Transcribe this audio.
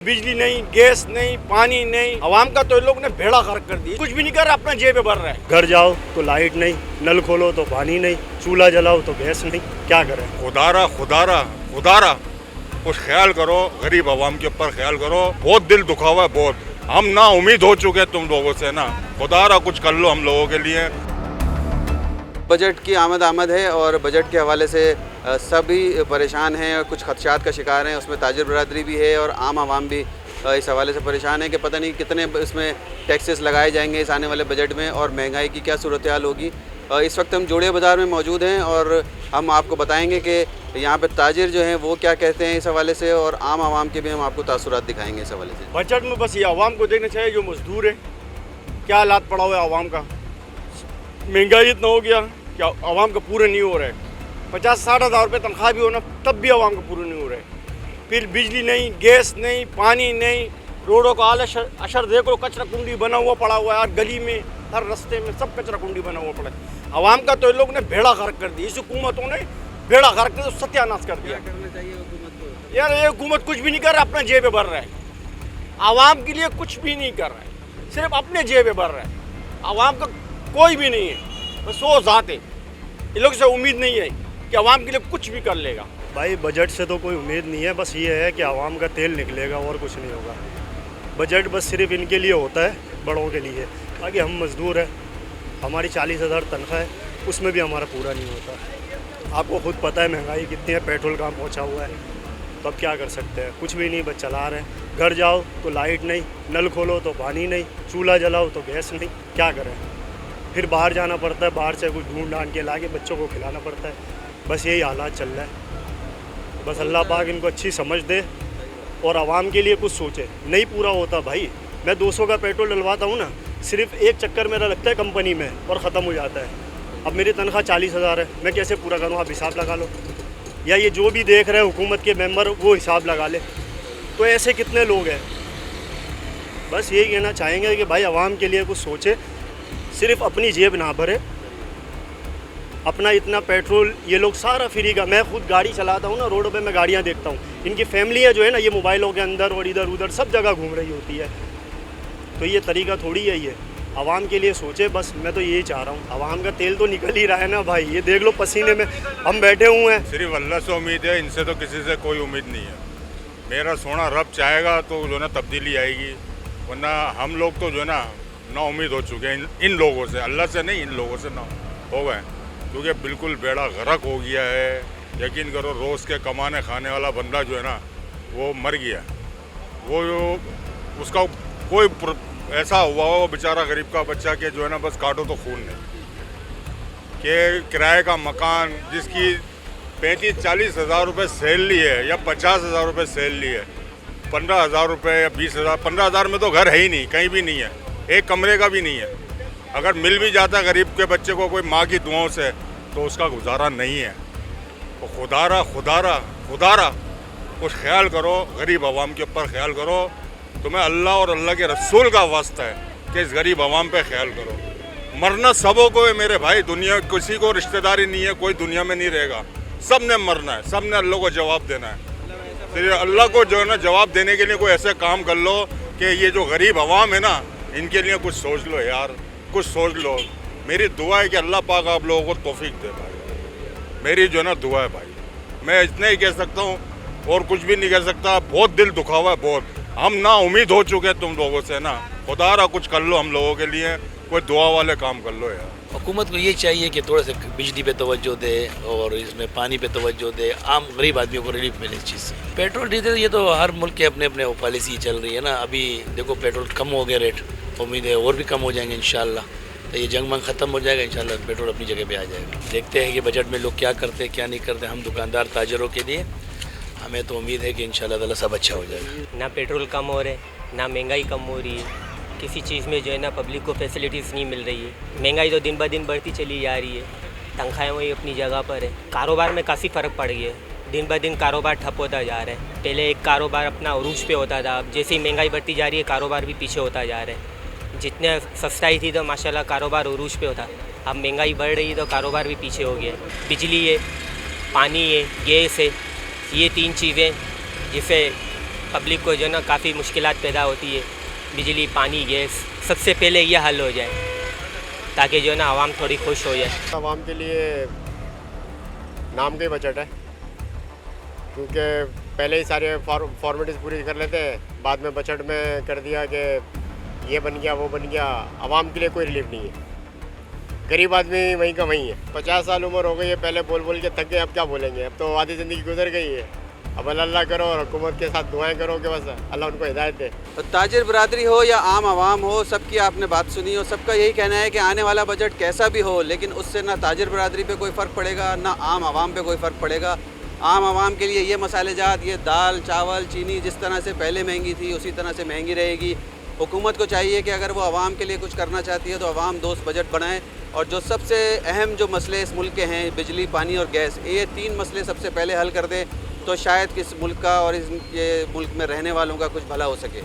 बिजली नहीं, गैस नहीं, पानी नहीं, आवाम का तो इन लोग ने भेड़ा गर्क कर दी। कुछ भी नहीं कर रहा, अपना जेब भर रहा है। घर जाओ तो लाइट नहीं, नल खोलो तो पानी नहीं, चूल्हा जलाओ तो गैस नहीं, क्या करें। खुदारा खुदारा खुदारा कुछ ख्याल करो, गरीब आवाम के ऊपर ख्याल करो। बहुत दिल दुखा हुआ है, बहुत। हम ना उम्मीद हो चुके हैं तुम लोगों से ना। खुदारा कुछ कर लो हम लोगों के लिए। बजट की आमद है और बजट के हवाले से सभी परेशान हैं और कुछ खदशात का शिकार हैं। उसमें ताजिर बरादरी भी है और आम आवाम भी इस हवाले से परेशान है कि पता नहीं कितने इसमें टैक्सेस लगाए जाएंगे इस आने वाले बजट में और महंगाई की क्या सूरत हाल होगी। इस वक्त हम जोड़िया बाज़ार में मौजूद हैं और हम आपको बताएंगे कि यहाँ पे ताजिर जो हैं वो क्या कहते हैं इस हवाले से और आम आवाम के भी हम आपको तासुरात दिखाएंगे इस हवाले से। बजट में बस ये आवाम को देखना चाहिए, जो मजदूर है क्या हालात पड़ा हुआ है आवाम का। महंगाई इतना हो गया कि आवाम का पूरे नहीं हो रहा है। 50-60 हज़ार रुपये तनख्वाह भी होना तब भी आवाम का पूरे नहीं हो रहा है। फिर बिजली नहीं, गैस नहीं, पानी नहीं, रोडों का हाल अशर देखो, कचरा कुंडी बना हुआ पड़ा हुआ है। हर गली में, हर रास्ते में सब कचरा कुंडी बना हुआ पड़ा है। आवाम का तो इन लोग ने भेड़ा गर्क कर दी। इस हुकूमतों ने भेड़ा गर्क कर सत्यानाश कर दिया। यार ये हुकूमत कुछ भी नहीं कर रहा, अपना जेब भर रहा है। आवाम के लिए कुछ भी नहीं कर रहा है, सिर्फ अपने जेब भर रहा है। आवाम का कोई भी नहीं है, बस वो ज़ात है। इन लोग से उम्मीद नहीं है कि आवाम के लिए कुछ भी कर लेगा। भाई बजट से तो कोई उम्मीद नहीं है, बस ये है कि आवाम का तेल निकलेगा और कुछ नहीं होगा। बजट बस सिर्फ इनके लिए होता है, बड़ों के लिए। बाकी हम मजदूर हैं, हमारी 40,000 तनख्वाह है, उसमें भी हमारा पूरा नहीं होता। आपको खुद पता है महंगाई कितनी है, पेट्रोल कहाँ पहुँचा हुआ है, तो अब क्या कर सकते हैं। कुछ भी नहीं, बस चला रहे हैं। घर जाओ तो लाइट नहीं, नल खोलो तो पानी नहीं, चूल्हा जलाओ तो गैस नहीं, क्या करें। फिर बाहर जाना पड़ता है, बाहर से कुछ ढूंढ ढांड के लाके बच्चों को खिलाना पड़ता है। बस यही हालात चल रहा है। बस अल्लाह पाक इनको अच्छी समझ दे और आवाम के लिए कुछ सोचे। नहीं पूरा होता भाई, मैं 200 का पेट्रोल डलवाता हूँ ना, सिर्फ एक चक्कर मेरा लगता है कंपनी में और ख़त्म हो जाता है। अब मेरी तनख्वाह 40,000 है, मैं कैसे पूरा करूँ, आप हिसाब लगा लो। या ये जो भी देख रहे हैं हुकूमत के मेंबर, वो हिसाब लगा ले। तो ऐसे कितने लोग हैं। बस यही कहना चाहेंगे कि भाई आवाम के लिए कुछ सोचे, सिर्फ अपनी जेब ना भरे। अपना इतना पेट्रोल ये लोग सारा फ्री का। मैं खुद गाड़ी चलाता हूँ ना, रोडों पे मैं गाड़ियाँ देखता हूँ, इनकी फैमिलियाँ जो है ना, ये मोबाइलों के अंदर और इधर उधर सब जगह घूम रही होती है। तो ये तरीका थोड़ी है ये। आवाम के लिए सोचे, बस मैं तो यही चाह रहा हूँ। आवाम का तेल तो निकल ही रहा है ना भाई, ये देख लो पसीने में हम बैठे हुए हैं। सिर्फ अल्लाह से उम्मीद है, इनसे तो किसी से कोई उम्मीद नहीं है। मेरा सोना रब चाहेगा तो जो है ना तब्दीली आएगी, वरना हम लोग तो जो है ना उम्मीद हो चुके हैं इन लोगों से। अल्लाह से नहीं, इन लोगों से ना हो गए, क्योंकि बिल्कुल बेड़ा गर्क हो गया है। यकीन करो, रोज़ के कमाने खाने वाला बंदा जो है ना वो मर गया। वो उसका कोई ऐसा हुआ हो बेचारा गरीब का बच्चा के जो है ना बस काटो तो खून नहीं। कि किराए का मकान जिसकी 35-40 हज़ार रुपये सैलरी है या 50 हज़ार रुपये सैलरी है, 15 हज़ार रुपये या 20 हज़ार, 15 हज़ार में तो घर है ही नहीं, कहीं भी नहीं है, एक कमरे का भी नहीं है। अगर मिल भी जाता गरीब के बच्चे को कोई माँ की दुआओं से, तो उसका गुजारा नहीं है। तो खुदारा खुदारा खुदारा कुछ ख्याल करो, गरीब आवाम के ऊपर ख्याल करो। तुम्हें अल्लाह और अल्लाह के रसूल का वास्ता है कि इस गरीब आवाम पे ख्याल करो। मरना सबों को है मेरे भाई, दुनिया किसी को रिश्तेदारी नहीं है, कोई दुनिया में नहीं रहेगा। सब ने मरना है, सब ने अल्लाह को जवाब देना है। फिर अल्लाह को जो है ना जवाब देने के लिए कोई ऐसे काम कर लो कि ये जो गरीब आवाम है ना, इनके लिए कुछ सोच लो यार, कुछ सोच लो। मेरी दुआ है कि अल्लाह पाक आप लोगों को तौफीक दे भाई। मेरी जो है ना दुआ है भाई, मैं इतना ही कह सकता हूँ और कुछ भी नहीं कह सकता। बहुत दिल दुखा हुआ है, बहुत। हम ना उम्मीद हो चुके हैं तुम लोगों से ना। खुदारा कुछ कर लो हम लोगों के लिए, कोई दुआ वाले काम कर लो यार। हुकूमत को ये चाहिए कि थोड़ा सा बिजली पे तवज्जो दे और इसमें पानी पे तवज्जो दे, आम गरीब आदमियों को रिलीफ मिले इस चीज़ से। पेट्रोल डीजल ये तो हर मुल्क के अपने अपने पॉलिसी चल रही है ना। अभी देखो पेट्रोल कम हो गया रेट, उम्मीद है और भी कम हो जाएंगे इंशाल्लाह। तो ये जंग मंग ख़त्म हो जाएगा इंशाल्लाह, पेट्रोल अपनी जगह पे आ जाएगा। देखते हैं कि बजट में लोग क्या करते हैं क्या नहीं करते। हम दुकानदार ताजरों के लिए हमें तो उम्मीद है कि इंशाल्लाह ताला सब अच्छा हो जाएगा। ना पेट्रोल कम हो रहे, ना महंगाई कम हो रही है। किसी चीज़ में जो है ना पब्लिक को फैसिलिटीज़ नहीं मिल रही है। महंगाई तो दिन ब दिन बढ़ती चली जा रही है, तनख्वाहें वही अपनी जगह पर है। कारोबार में काफ़ी फ़र्क पड़ गया है, दिन ब दिन कारोबार ठप होता जा रहा है। पहले एक कारोबार अपना उरूज पे होता था, अब जैसे ही महंगाई बढ़ती जा रही है कारोबार भी पीछे होता जा रहा है। जितने सस्ताई थी तो माशाल्लाह कारोबार उरूज पे होता, अब महंगाई बढ़ रही है तो कारोबार भी पीछे हो गया। बिजली है, पानी है, गैस है, ये 3 चीज़ें जिससे पब्लिक को जो है ना काफ़ी मुश्किलात पैदा होती है। बिजली, पानी, गैस, सबसे पहले ये हल हो जाए ताकि जो है ना आवाम थोड़ी खुश हो जाए। आवाम के लिए नाम का ही बजट है, क्योंकि पहले ही सारे फॉर्मेलिटीज़ पूरी कर लेते हैं, बाद में बजट में कर दिया कि ये बन गया वो बन गया। आवाम के लिए कोई रिलीफ नहीं है, गरीब आदमी वहीं का वहीं है। 50 साल उम्र हो गई है, पहले बोल बोल के थक गए, अब क्या बोलेंगे, अब तो आधी ज़िंदगी गुजर गई है। अब अल्लाह करो और हुकूमत के साथ दुआएं करो कि बस अल्लाह उनको हिदायत दे। ताजिर बरादरी हो या आम आवाम हो, सबकी आपने बात सुनी और सबका यही कहना है कि आने वाला बजट कैसा भी हो, लेकिन उससे ना ताजिर बरादरी पे कोई फ़र्क पड़ेगा ना आम आवाम पे कोई फ़र्क पड़ेगा। आम आवाम के लिए ये मसालेजात, ये दाल, चावल, चीनी जिस तरह से पहले महंगी थी उसी तरह से महंगी रहेगी। हुकूमत को चाहिए कि अगर वो आवाम के लिए कुछ करना चाहती है तो आवाम दोस्त बजट बनाए, और जो सबसे अहम जो मसले इस मुल्क के हैं, बिजली, पानी और गैस, ये 3 मसले सबसे पहले हल कर दे तो शायद किस मुल्क का और इस ये मुल्क में रहने वालों का कुछ भला हो सके।